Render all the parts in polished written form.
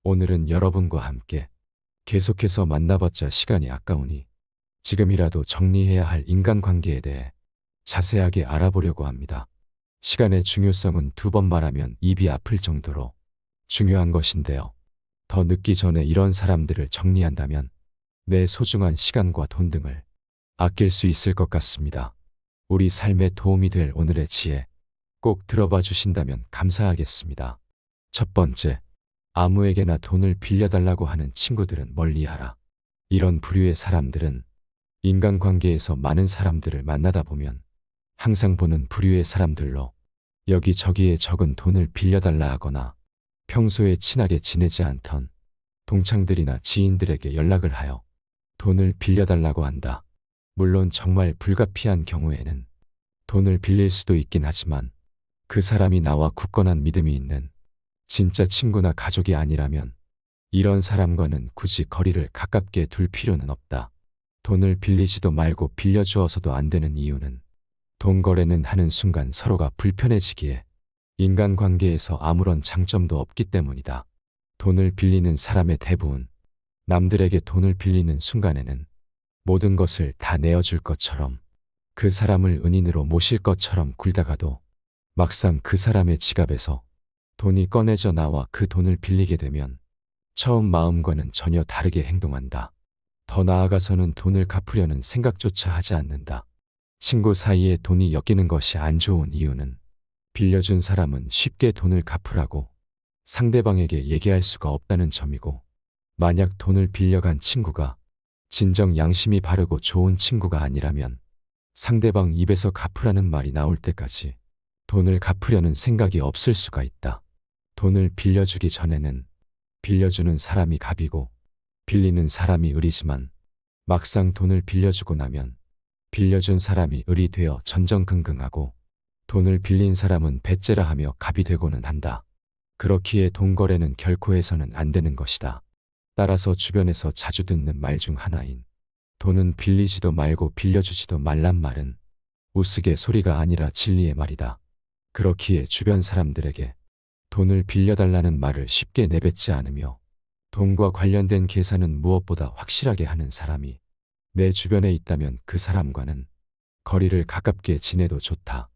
오늘은 여러분과 함께 계속해서 만나봤자 시간이 아까우니 지금이라도 정리해야 할 인간관계에 대해 자세하게 알아보려고 합니다. 시간의 중요성은 두 번 말하면 입이 아플 정도로 중요한 것인데요. 더 늦기 전에 이런 사람들을 정리한다면 내 소중한 시간과 돈 등을 아낄 수 있을 것 같습니다. 우리 삶에 도움이 될 오늘의 지혜 꼭 들어봐 주신다면 감사하겠습니다. 첫 번째, 아무에게나 돈을 빌려달라고 하는 친구들은 멀리하라. 이런 부류의 사람들은 인간관계에서 많은 사람들을 만나다 보면 항상 보는 부류의 사람들로 여기저기에 적은 돈을 빌려달라 하거나 평소에 친하게 지내지 않던 동창들이나 지인들에게 연락을 하여 돈을 빌려달라고 한다. 물론 정말 불가피한 경우에는 돈을 빌릴 수도 있긴 하지만 그 사람이 나와 굳건한 믿음이 있는 진짜 친구나 가족이 아니라면 이런 사람과는 굳이 거리를 가깝게 둘 필요는 없다. 돈을 빌리지도 말고 빌려주어서도 안 되는 이유는 돈 거래는 하는 순간 서로가 불편해지기에 인간관계에서 아무런 장점도 없기 때문이다. 돈을 빌리는 사람의 대부분 남들에게 돈을 빌리는 순간에는 모든 것을 다 내어줄 것처럼 그 사람을 은인으로 모실 것처럼 굴다가도 막상 그 사람의 지갑에서 돈이 꺼내져 나와 그 돈을 빌리게 되면 처음 마음과는 전혀 다르게 행동한다. 더 나아가서는 돈을 갚으려는 생각조차 하지 않는다. 친구 사이에 돈이 엮이는 것이 안 좋은 이유는 빌려준 사람은 쉽게 돈을 갚으라고 상대방에게 얘기할 수가 없다는 점이고, 만약 돈을 빌려간 친구가 진정 양심이 바르고 좋은 친구가 아니라면 상대방 입에서 갚으라는 말이 나올 때까지 돈을 갚으려는 생각이 없을 수가 있다. 돈을 빌려주기 전에는 빌려주는 사람이 갑이고 빌리는 사람이 을이지만 막상 돈을 빌려주고 나면 빌려준 사람이 을이 되어 전전긍긍하고 돈을 빌린 사람은 배째라 하며 갑이 되고는 한다. 그렇기에 돈 거래는 결코 해서는 안 되는 것이다. 따라서 주변에서 자주 듣는 말 중 하나인 돈은 빌리지도 말고 빌려주지도 말란 말은 우스갯소리가 아니라 진리의 말이다. 그렇기에 주변 사람들에게 돈을 빌려달라는 말을 쉽게 내뱉지 않으며 돈과 관련된 계산은 무엇보다 확실하게 하는 사람이 내 주변에 있다면 그 사람과는 거리를 가깝게 지내도 좋다.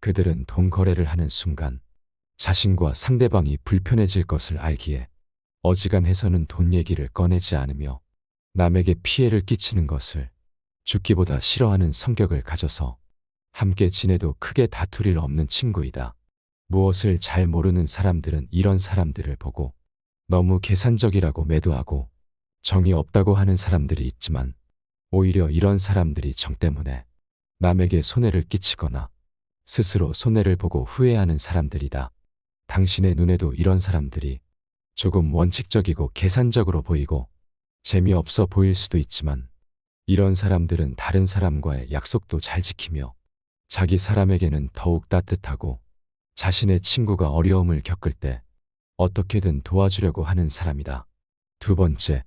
그들은 돈 거래를 하는 순간 자신과 상대방이 불편해질 것을 알기에 어지간해서는 돈 얘기를 꺼내지 않으며 남에게 피해를 끼치는 것을 죽기보다 싫어하는 성격을 가져서 함께 지내도 크게 다툴 일 없는 친구이다. 무엇을 잘 모르는 사람들은 이런 사람들을 보고 너무 계산적이라고 매도하고 정이 없다고 하는 사람들이 있지만 오히려 이런 사람들이 정 때문에 남에게 손해를 끼치거나 스스로 손해를 보고 후회하는 사람들이다. 당신의 눈에도 이런 사람들이 조금 원칙적이고 계산적으로 보이고 재미없어 보일 수도 있지만 이런 사람들은 다른 사람과의 약속도 잘 지키며 자기 사람에게는 더욱 따뜻하고 자신의 친구가 어려움을 겪을 때 어떻게든 도와주려고 하는 사람이다. 두 번째,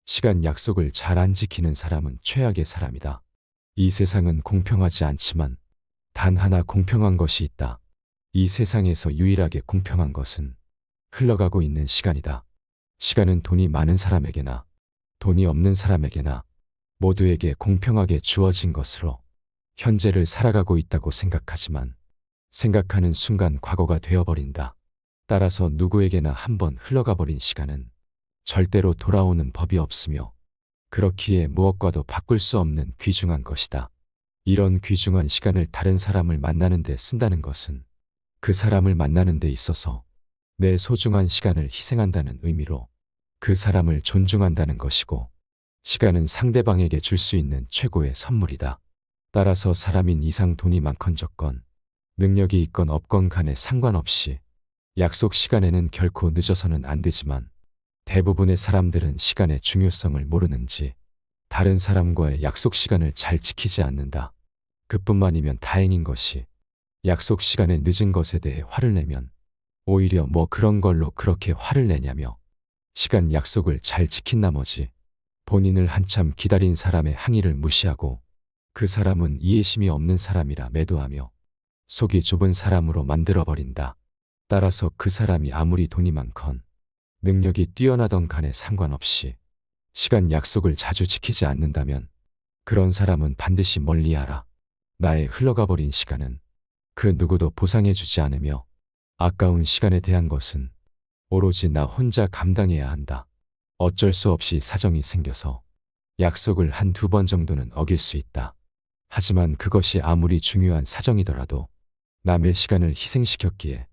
시간 약속을 잘 안 지키는 사람은 최악의 사람이다. 이 세상은 공평하지 않지만 단 하나 공평한 것이 있다. 이 세상에서 유일하게 공평한 것은 흘러가고 있는 시간이다. 시간은 돈이 많은 사람에게나 돈이 없는 사람에게나 모두에게 공평하게 주어진 것으로 현재를 살아가고 있다고 생각하지만 생각하는 순간 과거가 되어버린다. 따라서 누구에게나 한번 흘러가 버린 시간은 절대로 돌아오는 법이 없으며 그렇기에 무엇과도 바꿀 수 없는 귀중한 것이다. 이런 귀중한 시간을 다른 사람을 만나는 데 쓴다는 것은 그 사람을 만나는 데 있어서 내 소중한 시간을 희생한다는 의미로 그 사람을 존중한다는 것이고, 시간은 상대방에게 줄 수 있는 최고의 선물이다. 따라서 사람인 이상 돈이 많건 적건 능력이 있건 없건 간에 상관없이 약속 시간에는 결코 늦어서는 안 되지만 대부분의 사람들은 시간의 중요성을 모르는지 다른 사람과의 약속 시간을 잘 지키지 않는다. 그뿐만이면 다행인 것이 약속 시간에 늦은 것에 대해 화를 내면 오히려 뭐 그런 걸로 그렇게 화를 내냐며 시간 약속을 잘 지킨 나머지 본인을 한참 기다린 사람의 항의를 무시하고 그 사람은 이해심이 없는 사람이라 매도하며 속이 좁은 사람으로 만들어버린다. 따라서 그 사람이 아무리 돈이 많건 능력이 뛰어나던 간에 상관없이 시간 약속을 자주 지키지 않는다면 그런 사람은 반드시 멀리하라. 나의 흘러가 버린 시간은 그 누구도 보상해주지 않으며 아까운 시간에 대한 것은 오로지 나 혼자 감당해야 한다. 어쩔 수 없이 사정이 생겨서 약속을 한두 번 정도는 어길 수 있다. 하지만 그것이 아무리 중요한 사정이더라도 남의 시간을 희생시켰기에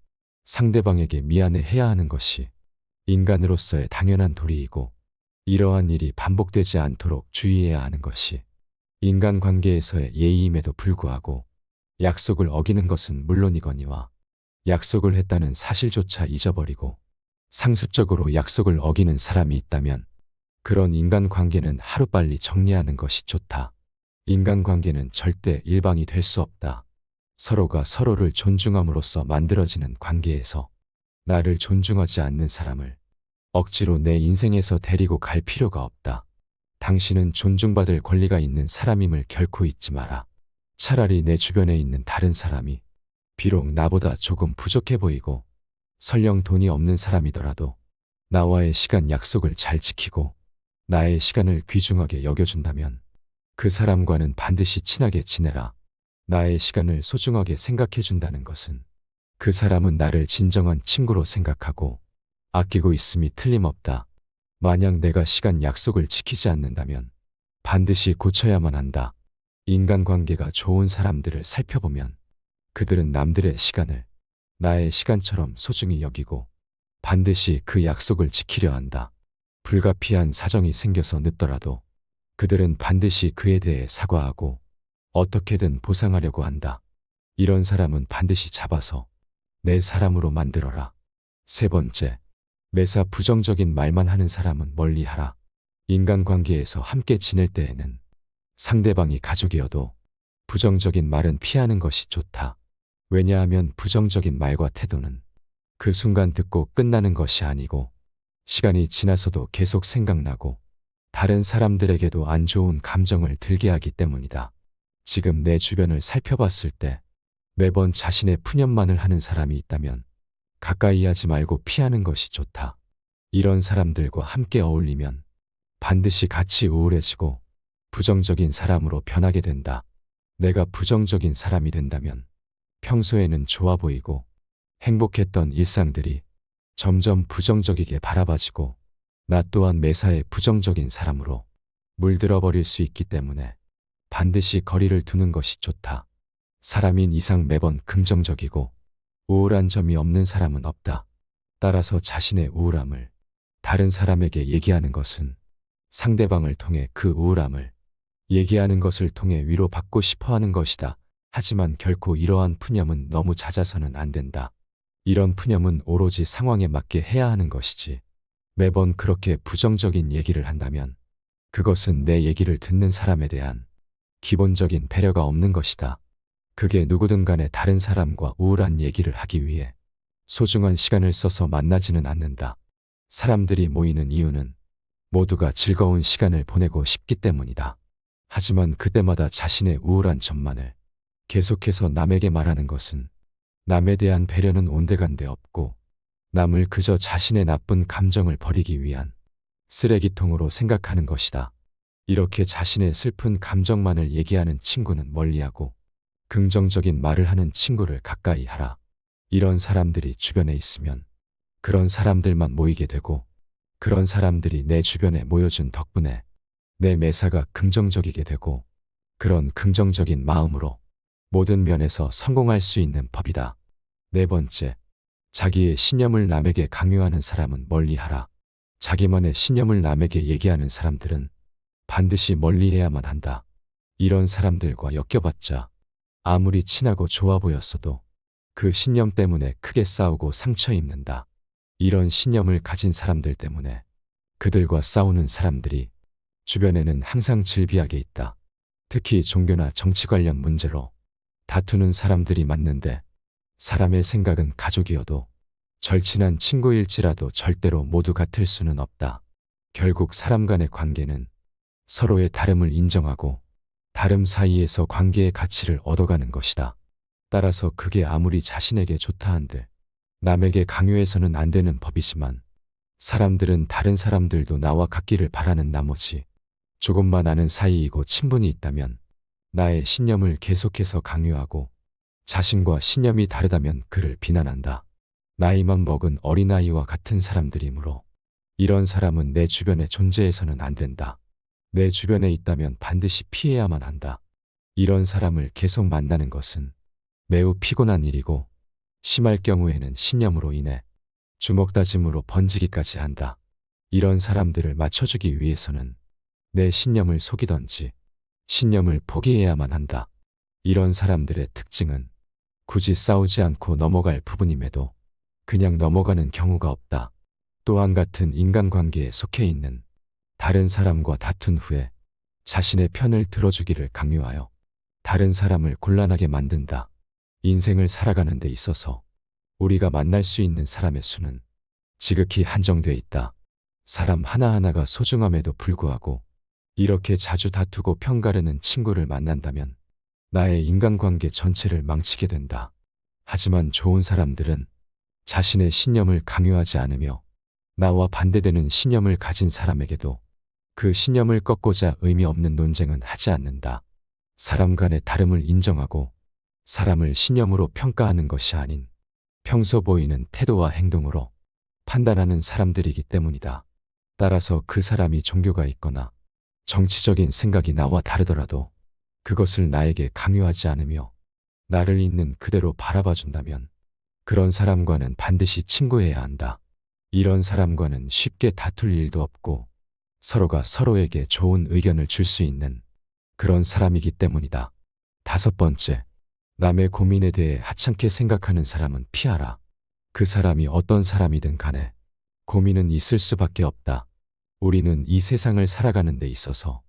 상대방에게 미안해해야 하는 것이 인간으로서의 당연한 도리이고, 이러한 일이 반복되지 않도록 주의해야 하는 것이 인간관계에서의 예의임에도 불구하고 약속을 어기는 것은 물론이거니와 약속을 했다는 사실조차 잊어버리고 상습적으로 약속을 어기는 사람이 있다면 그런 인간관계는 하루빨리 정리하는 것이 좋다. 인간관계는 절대 일방이 될 수 없다. 서로가 서로를 존중함으로써 만들어지는 관계에서 나를 존중하지 않는 사람을 억지로 내 인생에서 데리고 갈 필요가 없다. 당신은 존중받을 권리가 있는 사람임을 결코 잊지 마라. 차라리 내 주변에 있는 다른 사람이 비록 나보다 조금 부족해 보이고 설령 돈이 없는 사람이더라도 나와의 시간 약속을 잘 지키고 나의 시간을 귀중하게 여겨준다면 그 사람과는 반드시 친하게 지내라. 나의 시간을 소중하게 생각해준다는 것은 그 사람은 나를 진정한 친구로 생각하고 아끼고 있음이 틀림없다. 만약 내가 시간 약속을 지키지 않는다면 반드시 고쳐야만 한다. 인간관계가 좋은 사람들을 살펴보면 그들은 남들의 시간을 나의 시간처럼 소중히 여기고 반드시 그 약속을 지키려 한다. 불가피한 사정이 생겨서 늦더라도 그들은 반드시 그에 대해 사과하고 어떻게든 보상하려고 한다. 이런 사람은 반드시 잡아서 내 사람으로 만들어라. 세 번째, 매사 부정적인 말만 하는 사람은 멀리하라. 인간관계에서 함께 지낼 때에는 상대방이 가족이어도 부정적인 말은 피하는 것이 좋다. 왜냐하면 부정적인 말과 태도는 그 순간 듣고 끝나는 것이 아니고 시간이 지나서도 계속 생각나고 다른 사람들에게도 안 좋은 감정을 들게 하기 때문이다. 지금 내 주변을 살펴봤을 때 매번 자신의 푸념만을 하는 사람이 있다면 가까이 하지 말고 피하는 것이 좋다. 이런 사람들과 함께 어울리면 반드시 같이 우울해지고 부정적인 사람으로 변하게 된다. 내가 부정적인 사람이 된다면 평소에는 좋아 보이고 행복했던 일상들이 점점 부정적이게 바라봐지고 나 또한 매사에 부정적인 사람으로 물들어 버릴 수 있기 때문에 반드시 거리를 두는 것이 좋다. 사람인 이상 매번 긍정적이고 우울한 점이 없는 사람은 없다. 따라서 자신의 우울함을 다른 사람에게 얘기하는 것은 상대방을 통해 그 우울함을 얘기하는 것을 통해 위로받고 싶어 하는 것이다. 하지만 결코 이러한 푸념은 너무 잦아서는 안 된다. 이런 푸념은 오로지 상황에 맞게 해야 하는 것이지 매번 그렇게 부정적인 얘기를 한다면 그것은 내 얘기를 듣는 사람에 대한 기본적인 배려가 없는 것이다. 그게 누구든 간에 다른 사람과 우울한 얘기를 하기 위해 소중한 시간을 써서 만나지는 않는다. 사람들이 모이는 이유는 모두가 즐거운 시간을 보내고 싶기 때문이다. 하지만 그때마다 자신의 우울한 점만을 계속해서 남에게 말하는 것은 남에 대한 배려는 온데간데 없고 남을 그저 자신의 나쁜 감정을 버리기 위한 쓰레기통으로 생각하는 것이다. 이렇게 자신의 슬픈 감정만을 얘기하는 친구는 멀리하고 긍정적인 말을 하는 친구를 가까이 하라. 이런 사람들이 주변에 있으면 그런 사람들만 모이게 되고 그런 사람들이 내 주변에 모여준 덕분에 내 매사가 긍정적이게 되고 그런 긍정적인 마음으로 모든 면에서 성공할 수 있는 법이다. 네 번째, 자기의 신념을 남에게 강요하는 사람은 멀리하라. 자기만의 신념을 남에게 얘기하는 사람들은 반드시 멀리해야만 한다. 이런 사람들과 엮여봤자 아무리 친하고 좋아 보였어도 그 신념 때문에 크게 싸우고 상처 입는다. 이런 신념을 가진 사람들 때문에 그들과 싸우는 사람들이 주변에는 항상 즐비하게 있다. 특히 종교나 정치 관련 문제로 다투는 사람들이 많는데 사람의 생각은 가족이어도 절친한 친구일지라도 절대로 모두 같을 수는 없다. 결국 사람 간의 관계는 서로의 다름을 인정하고 다름 사이에서 관계의 가치를 얻어가는 것이다. 따라서 그게 아무리 자신에게 좋다 한들 남에게 강요해서는 안 되는 법이지만 사람들은 다른 사람들도 나와 같기를 바라는 나머지 조금만 아는 사이이고 친분이 있다면 나의 신념을 계속해서 강요하고 자신과 신념이 다르다면 그를 비난한다. 나이만 먹은 어린아이와 같은 사람들이므로 이런 사람은 내 주변에 존재해서는 안 된다. 내 주변에 있다면 반드시 피해야만 한다. 이런 사람을 계속 만나는 것은 매우 피곤한 일이고 심할 경우에는 신념으로 인해 주먹다짐으로 번지기까지 한다. 이런 사람들을 맞춰주기 위해서는 내 신념을 속이던지 신념을 포기해야만 한다. 이런 사람들의 특징은 굳이 싸우지 않고 넘어갈 부분임에도 그냥 넘어가는 경우가 없다. 또한 같은 인간관계에 속해 있는 다른 사람과 다툰 후에 자신의 편을 들어주기를 강요하여 다른 사람을 곤란하게 만든다. 인생을 살아가는 데 있어서 우리가 만날 수 있는 사람의 수는 지극히 한정돼 있다. 사람 하나하나가 소중함에도 불구하고 이렇게 자주 다투고 편가르는 친구를 만난다면 나의 인간관계 전체를 망치게 된다. 하지만 좋은 사람들은 자신의 신념을 강요하지 않으며 나와 반대되는 신념을 가진 사람에게도 그 신념을 꺾고자 의미 없는 논쟁은 하지 않는다. 사람 간의 다름을 인정하고 사람을 신념으로 평가하는 것이 아닌 평소 보이는 태도와 행동으로 판단하는 사람들이기 때문이다. 따라서 그 사람이 종교가 있거나 정치적인 생각이 나와 다르더라도 그것을 나에게 강요하지 않으며 나를 있는 그대로 바라봐 준다면 그런 사람과는 반드시 친구해야 한다. 이런 사람과는 쉽게 다툴 일도 없고 서로가 서로에게 좋은 의견을 줄 수 있는 그런 사람이기 때문이다. 5번째, 남의 고민에 대해 하찮게 생각하는 사람은 피하라. 그 사람이 어떤 사람이든 간에 고민은 있을 수밖에 없다. 우리는 이 세상을 살아가는 데 있어서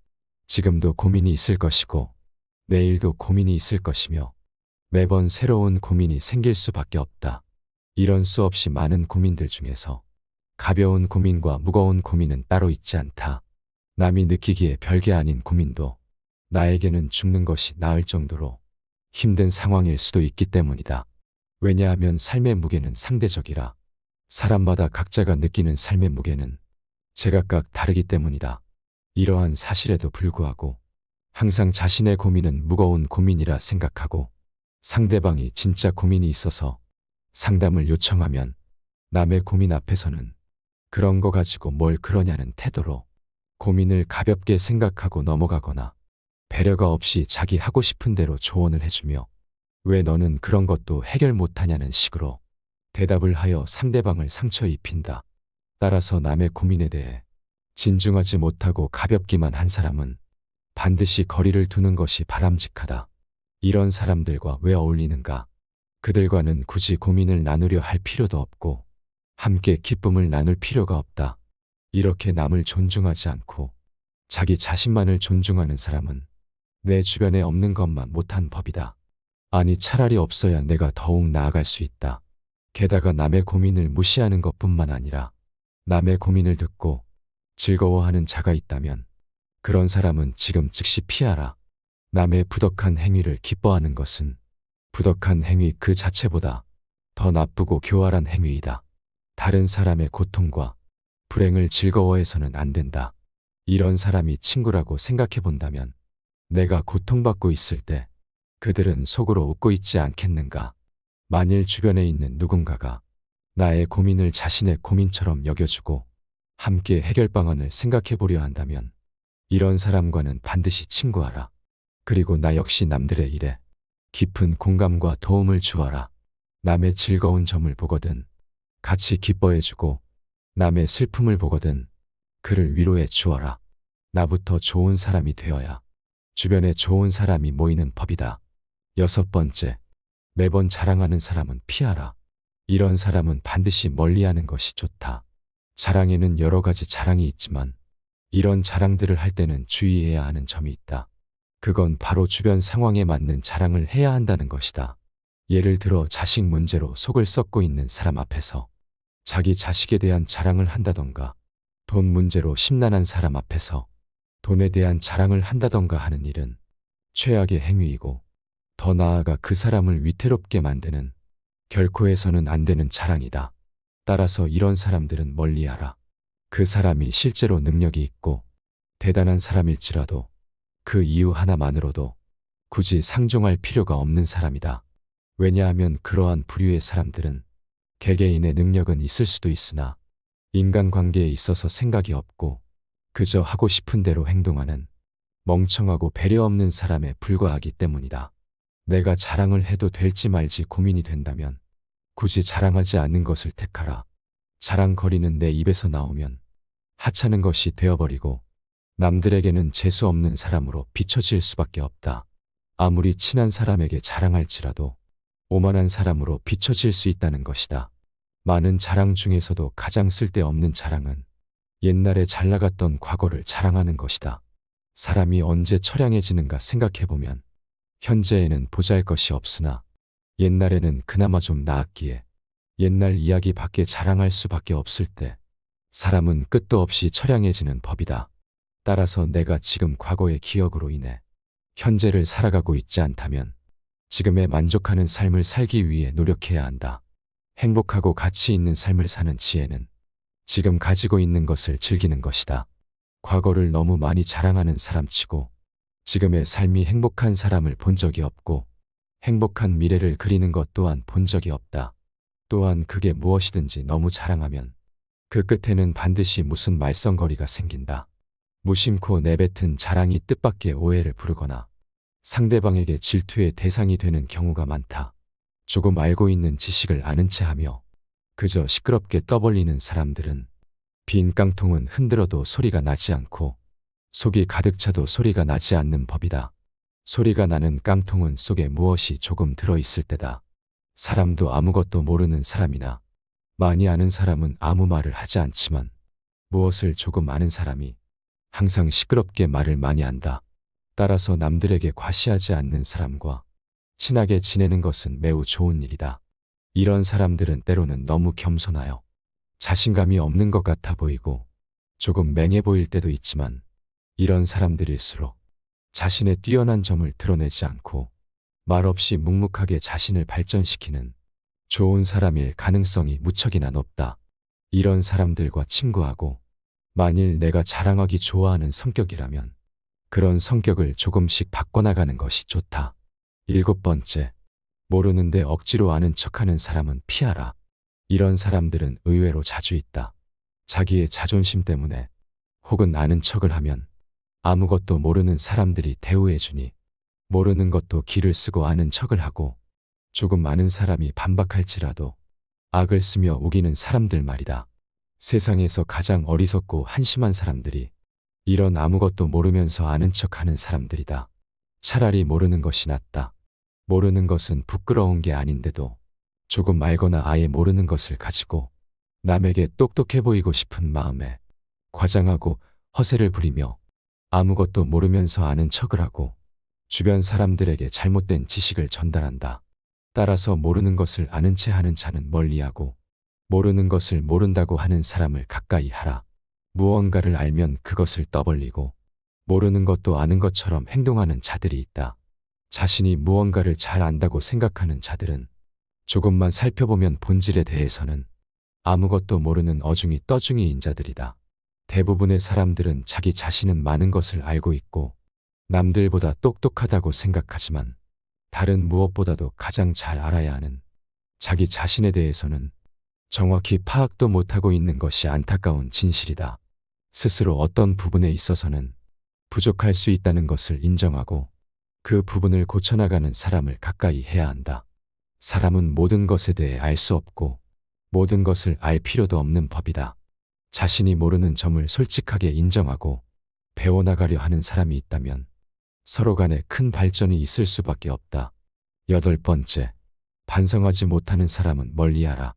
지금도 고민이 있을 것이고 내일도 고민이 있을 것이며 매번 새로운 고민이 생길 수밖에 없다. 이런 수없이 많은 고민들 중에서 가벼운 고민과 무거운 고민은 따로 있지 않다. 남이 느끼기에 별게 아닌 고민도 나에게는 죽는 것이 나을 정도로 힘든 상황일 수도 있기 때문이다. 왜냐하면 삶의 무게는 상대적이라 사람마다 각자가 느끼는 삶의 무게는 제각각 다르기 때문이다. 이러한 사실에도 불구하고 항상 자신의 고민은 무거운 고민이라 생각하고 상대방이 진짜 고민이 있어서 상담을 요청하면 남의 고민 앞에서는 그런 거 가지고 뭘 그러냐는 태도로 고민을 가볍게 생각하고 넘어가거나 배려가 없이 자기 하고 싶은 대로 조언을 해주며 왜 너는 그런 것도 해결 못하냐는 식으로 대답을 하여 상대방을 상처 입힌다. 따라서 남의 고민에 대해 진중하지 못하고 가볍기만 한 사람은 반드시 거리를 두는 것이 바람직하다. 이런 사람들과 왜 어울리는가? 그들과는 굳이 고민을 나누려 할 필요도 없고 함께 기쁨을 나눌 필요가 없다. 이렇게 남을 존중하지 않고 자기 자신만을 존중하는 사람은 내 주변에 없는 것만 못한 법이다. 아니 차라리 없어야 내가 더욱 나아갈 수 있다. 게다가 남의 고민을 무시하는 것뿐만 아니라 남의 고민을 듣고 즐거워하는 자가 있다면 그런 사람은 지금 즉시 피하라. 남의 부덕한 행위를 기뻐하는 것은 부덕한 행위 그 자체보다 더 나쁘고 교활한 행위이다. 다른 사람의 고통과 불행을 즐거워해서는 안 된다. 이런 사람이 친구라고 생각해 본다면 내가 고통받고 있을 때 그들은 속으로 웃고 있지 않겠는가? 만일 주변에 있는 누군가가 나의 고민을 자신의 고민처럼 여겨주고 함께 해결 방안을 생각해 보려 한다면 이런 사람과는 반드시 친구하라. 그리고 나 역시 남들의 일에 깊은 공감과 도움을 주어라. 남의 즐거운 점을 보거든 같이 기뻐해주고 남의 슬픔을 보거든 그를 위로해 주어라. 나부터 좋은 사람이 되어야 주변에 좋은 사람이 모이는 법이다. 6번째, 매번 자랑하는 사람은 피하라. 이런 사람은 반드시 멀리하는 것이 좋다. 자랑에는 여러 가지 자랑이 있지만 이런 자랑들을 할 때는 주의해야 하는 점이 있다. 그건 바로 주변 상황에 맞는 자랑을 해야 한다는 것이다. 예를 들어 자식 문제로 속을 썩고 있는 사람 앞에서 자기 자식에 대한 자랑을 한다던가 돈 문제로 심란한 사람 앞에서 돈에 대한 자랑을 한다던가 하는 일은 최악의 행위이고 더 나아가 그 사람을 위태롭게 만드는 결코 해서는 안 되는 자랑이다. 따라서 이런 사람들은 멀리하라. 그 사람이 실제로 능력이 있고 대단한 사람일지라도 그 이유 하나만으로도 굳이 상종할 필요가 없는 사람이다. 왜냐하면 그러한 부류의 사람들은 개개인의 능력은 있을 수도 있으나 인간관계에 있어서 생각이 없고 그저 하고 싶은 대로 행동하는 멍청하고 배려 없는 사람에 불과하기 때문이다. 내가 자랑을 해도 될지 말지 고민이 된다면 굳이 자랑하지 않는 것을 택하라. 자랑거리는 내 입에서 나오면 하찮은 것이 되어버리고 남들에게는 재수 없는 사람으로 비춰질 수밖에 없다. 아무리 친한 사람에게 자랑할지라도 오만한 사람으로 비춰질 수 있다는 것이다. 많은 자랑 중에서도 가장 쓸데없는 자랑은 옛날에 잘 나갔던 과거를 자랑하는 것이다. 사람이 언제 처량해지는가 생각해보면 현재에는 보잘것이 없으나 옛날에는 그나마 좀 나았기에 옛날 이야기밖에 자랑할 수밖에 없을 때 사람은 끝도 없이 처량해지는 법이다. 따라서 내가 지금 과거의 기억으로 인해 현재를 살아가고 있지 않다면 지금에 만족하는 삶을 살기 위해 노력해야 한다. 행복하고 가치 있는 삶을 사는 지혜는 지금 가지고 있는 것을 즐기는 것이다. 과거를 너무 많이 자랑하는 사람치고 지금의 삶이 행복한 사람을 본 적이 없고 행복한 미래를 그리는 것 또한 본 적이 없다. 또한 그게 무엇이든지 너무 자랑하면 그 끝에는 반드시 무슨 말썽거리가 생긴다. 무심코 내뱉은 자랑이 뜻밖의 오해를 부르거나 상대방에게 질투의 대상이 되는 경우가 많다. 조금 알고 있는 지식을 아는 채 하며 그저 시끄럽게 떠벌리는 사람들은 빈 깡통은 흔들어도 소리가 나지 않고 속이 가득 차도 소리가 나지 않는 법이다. 소리가 나는 깡통은 속에 무엇이 조금 들어있을 때다. 사람도 아무것도 모르는 사람이나 많이 아는 사람은 아무 말을 하지 않지만 무엇을 조금 아는 사람이 항상 시끄럽게 말을 많이 한다. 따라서 남들에게 과시하지 않는 사람과 친하게 지내는 것은 매우 좋은 일이다. 이런 사람들은 때로는 너무 겸손하여 자신감이 없는 것 같아 보이고 조금 맹해 보일 때도 있지만 이런 사람들일수록 자신의 뛰어난 점을 드러내지 않고 말없이 묵묵하게 자신을 발전시키는 좋은 사람일 가능성이 무척이나 높다. 이런 사람들과 친구하고 만일 내가 자랑하기 좋아하는 성격이라면 그런 성격을 조금씩 바꿔나가는 것이 좋다. 7번째, 모르는데 억지로 아는 척하는 사람은 피하라. 이런 사람들은 의외로 자주 있다. 자기의 자존심 때문에 혹은 아는 척을 하면 아무것도 모르는 사람들이 대우해주니 모르는 것도 기를 쓰고 아는 척을 하고 조금 아는 사람이 반박할지라도 악을 쓰며 우기는 사람들 말이다. 세상에서 가장 어리석고 한심한 사람들이 이런 아무것도 모르면서 아는 척하는 사람들이다. 차라리 모르는 것이 낫다. 모르는 것은 부끄러운 게 아닌데도 조금 알거나 아예 모르는 것을 가지고 남에게 똑똑해 보이고 싶은 마음에 과장하고 허세를 부리며 아무것도 모르면서 아는 척을 하고 주변 사람들에게 잘못된 지식을 전달한다. 따라서 모르는 것을 아는 채 하는 자는 멀리하고 모르는 것을 모른다고 하는 사람을 가까이 하라. 무언가를 알면 그것을 떠벌리고 모르는 것도 아는 것처럼 행동하는 자들이 있다. 자신이 무언가를 잘 안다고 생각하는 자들은 조금만 살펴보면 본질에 대해서는 아무것도 모르는 어중이 떠중이인 자들이다. 대부분의 사람들은 자기 자신은 많은 것을 알고 있고 남들보다 똑똑하다고 생각하지만 다른 무엇보다도 가장 잘 알아야 하는 자기 자신에 대해서는 정확히 파악도 못하고 있는 것이 안타까운 진실이다. 스스로 어떤 부분에 있어서는 부족할 수 있다는 것을 인정하고 그 부분을 고쳐나가는 사람을 가까이 해야 한다. 사람은 모든 것에 대해 알 수 없고 모든 것을 알 필요도 없는 법이다. 자신이 모르는 점을 솔직하게 인정하고 배워나가려 하는 사람이 있다면 서로 간에 큰 발전이 있을 수밖에 없다. 8번째, 반성하지 못하는 사람은 멀리하라.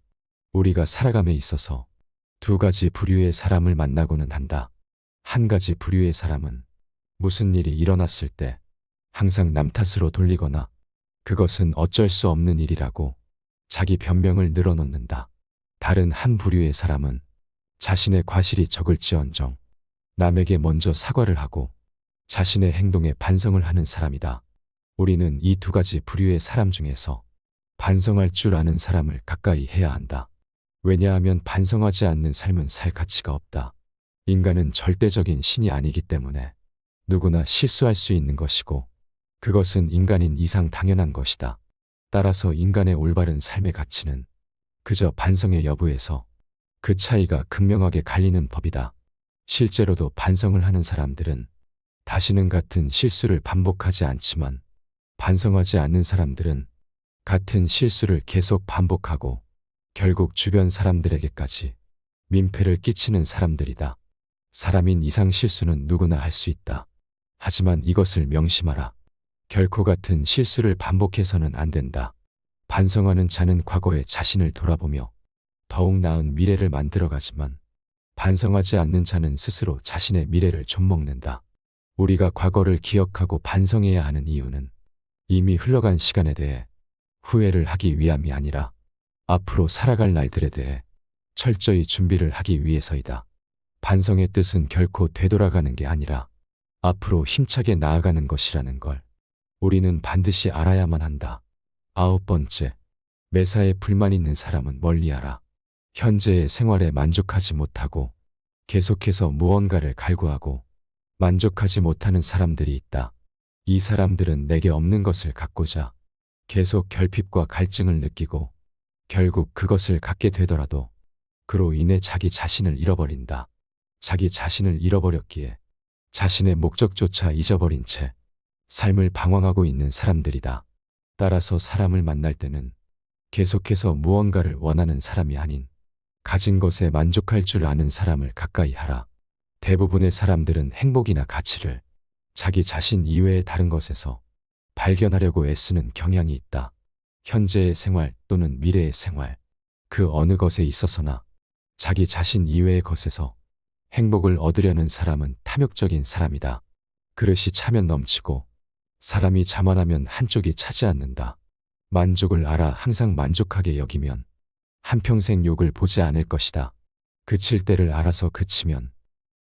우리가 살아감에 있어서 두 가지 부류의 사람을 만나고는 한다. 한 가지 부류의 사람은 무슨 일이 일어났을 때 항상 남 탓으로 돌리거나 그것은 어쩔 수 없는 일이라고 자기 변명을 늘어놓는다. 다른 한 부류의 사람은 자신의 과실이 적을지언정 남에게 먼저 사과를 하고 자신의 행동에 반성을 하는 사람이다. 우리는 이 두 가지 부류의 사람 중에서 반성할 줄 아는 사람을 가까이 해야 한다. 왜냐하면 반성하지 않는 삶은 살 가치가 없다. 인간은 절대적인 신이 아니기 때문에 누구나 실수할 수 있는 것이고 그것은 인간인 이상 당연한 것이다. 따라서 인간의 올바른 삶의 가치는 그저 반성의 여부에서 그 차이가 극명하게 갈리는 법이다. 실제로도 반성을 하는 사람들은 다시는 같은 실수를 반복하지 않지만 반성하지 않는 사람들은 같은 실수를 계속 반복하고 결국 주변 사람들에게까지 민폐를 끼치는 사람들이다. 사람인 이상 실수는 누구나 할 수 있다. 하지만 이것을 명심하라. 결코 같은 실수를 반복해서는 안 된다. 반성하는 자는 과거의 자신을 돌아보며 더욱 나은 미래를 만들어가지만 반성하지 않는 자는 스스로 자신의 미래를 좀먹는다. 우리가 과거를 기억하고 반성해야 하는 이유는 이미 흘러간 시간에 대해 후회를 하기 위함이 아니라 앞으로 살아갈 날들에 대해 철저히 준비를 하기 위해서이다. 반성의 뜻은 결코 되돌아가는 게 아니라 앞으로 힘차게 나아가는 것이라는 걸 우리는 반드시 알아야만 한다. 9번째, 매사에 불만 있는 사람은 멀리하라. 현재의 생활에 만족하지 못하고 계속해서 무언가를 갈구하고 만족하지 못하는 사람들이 있다. 이 사람들은 내게 없는 것을 갖고자 계속 결핍과 갈증을 느끼고 결국 그것을 갖게 되더라도 그로 인해 자기 자신을 잃어버린다. 자기 자신을 잃어버렸기에 자신의 목적조차 잊어버린 채 삶을 방황하고 있는 사람들이다. 따라서 사람을 만날 때는 계속해서 무언가를 원하는 사람이 아닌 가진 것에 만족할 줄 아는 사람을 가까이 하라. 대부분의 사람들은 행복이나 가치를 자기 자신 이외의 다른 것에서 발견하려고 애쓰는 경향이 있다. 현재의 생활 또는 미래의 생활, 그 어느 것에 있어서나 자기 자신 이외의 것에서 행복을 얻으려는 사람은 탐욕적인 사람이다. 그릇이 차면 넘치고 사람이 자만하면 한쪽이 차지 않는다. 만족을 알아 항상 만족하게 여기면 한평생 욕을 보지 않을 것이다. 그칠 때를 알아서 그치면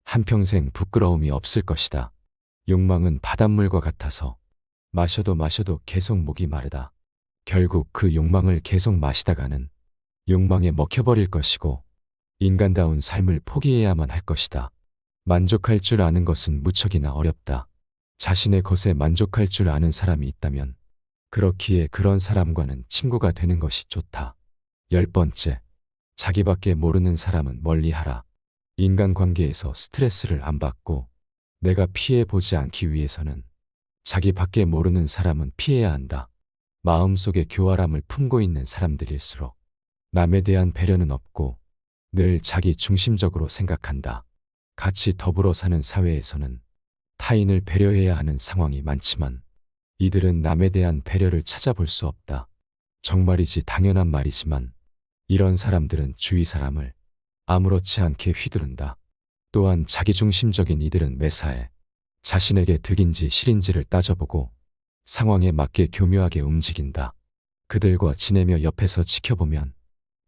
한평생 부끄러움이 없을 것이다. 욕망은 바닷물과 같아서 마셔도 계속 목이 마르다. 결국 그 욕망을 계속 마시다가는 욕망에 먹혀버릴 것이고 인간다운 삶을 포기해야만 할 것이다. 만족할 줄 아는 것은 무척이나 어렵다. 자신의 것에 만족할 줄 아는 사람이 있다면 그렇기에 그런 사람과는 친구가 되는 것이 좋다. 10번째, 자기밖에 모르는 사람은 멀리하라. 인간관계에서 스트레스를 안 받고 내가 피해보지 않기 위해서는 자기밖에 모르는 사람은 피해야 한다. 마음속에 교활함을 품고 있는 사람들일수록 남에 대한 배려는 없고 늘 자기 중심적으로 생각한다. 같이 더불어 사는 사회에서는 타인을 배려해야 하는 상황이 많지만 이들은 남에 대한 배려를 찾아볼 수 없다. 정말이지 당연한 말이지만 이런 사람들은 주위 사람을 아무렇지 않게 휘두른다. 또한 자기중심적인 이들은 매사에 자신에게 득인지 실인지를 따져보고 상황에 맞게 교묘하게 움직인다. 그들과 지내며 옆에서 지켜보면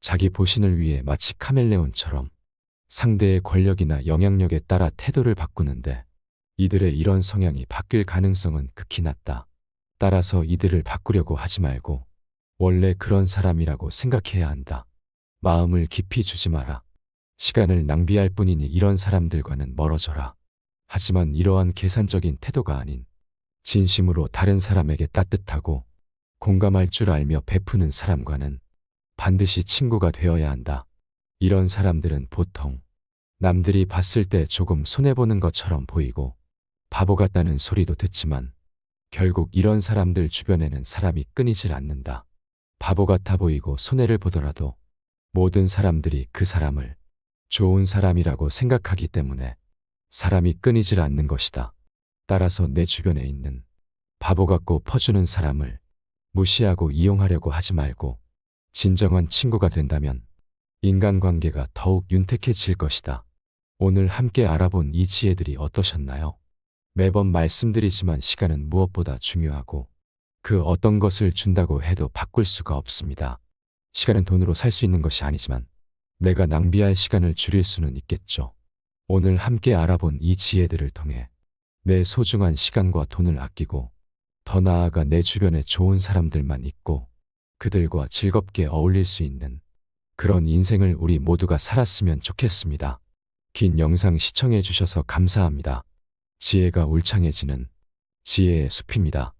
자기 보신을 위해 마치 카멜레온처럼 상대의 권력이나 영향력에 따라 태도를 바꾸는데 이들의 이런 성향이 바뀔 가능성은 극히 낮다. 따라서 이들을 바꾸려고 하지 말고 원래 그런 사람이라고 생각해야 한다. 마음을 깊이 주지 마라. 시간을 낭비할 뿐이니 이런 사람들과는 멀어져라. 하지만 이러한 계산적인 태도가 아닌 진심으로 다른 사람에게 따뜻하고 공감할 줄 알며 베푸는 사람과는 반드시 친구가 되어야 한다. 이런 사람들은 보통 남들이 봤을 때 조금 손해보는 것처럼 보이고 바보 같다는 소리도 듣지만 결국 이런 사람들 주변에는 사람이 끊이질 않는다. 바보 같아 보이고 손해를 보더라도 모든 사람들이 그 사람을 좋은 사람이라고 생각하기 때문에 사람이 끊이질 않는 것이다. 따라서 내 주변에 있는 바보 같고 퍼주는 사람을 무시하고 이용하려고 하지 말고 진정한 친구가 된다면 인간관계가 더욱 윤택해질 것이다. 오늘 함께 알아본 이 지혜들이 어떠셨나요? 매번 말씀드리지만 시간은 무엇보다 중요하고 그 어떤 것을 준다고 해도 바꿀 수가 없습니다. 시간은 돈으로 살 수 있는 것이 아니지만 내가 낭비할 시간을 줄일 수는 있겠죠. 오늘 함께 알아본 이 지혜들을 통해 내 소중한 시간과 돈을 아끼고 더 나아가 내 주변에 좋은 사람들만 있고 그들과 즐겁게 어울릴 수 있는 그런 인생을 우리 모두가 살았으면 좋겠습니다. 긴 영상 시청해 주셔서 감사합니다. 지혜가 울창해지는 지혜의 숲입니다.